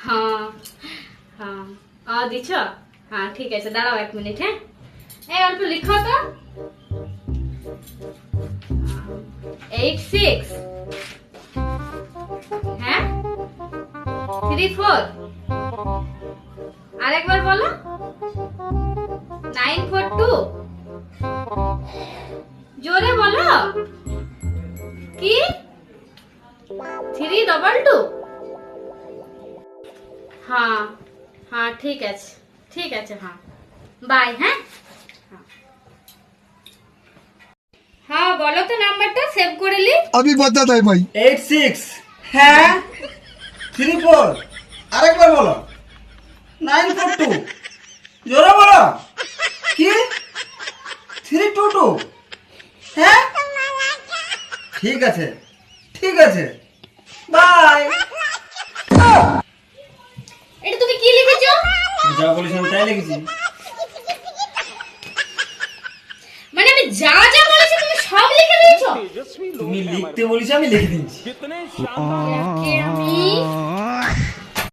হ্যাঁ হ্যাঁ দিছ। হ্যাঁ ঠিক আছে, দাঁড়াও 1 মিনিট। হ্যাঁ এই অল্প লিখো তো। 86 হ্যাঁ 34 আরেকবার বলো। 942 জোরে বলো। কি 322? হ্যাঁ হ্যাঁ ঠিক আছে ঠিক আছে। হ্যাঁ বাই। হ্যাঁ হ্যাঁ বলো তো, নাম্বারটা সেভ করে লি। अभी बता दे भाई। 86 হ্যাঁ 34 আরেকবার বলো 942 জোরে বলো। কি 322? হ্যাঁ ঠিক আছে ঠিক আছে বাই। এটা তুমি কি লিখেছো? যা বলিস আমি তাই লিখেছি। মানে আমি যা যা বলেছি তুমি সব লিখে দিয়েছো? তুমি লিখতে বলিস আমি লিখে দিচ্ছি। আমি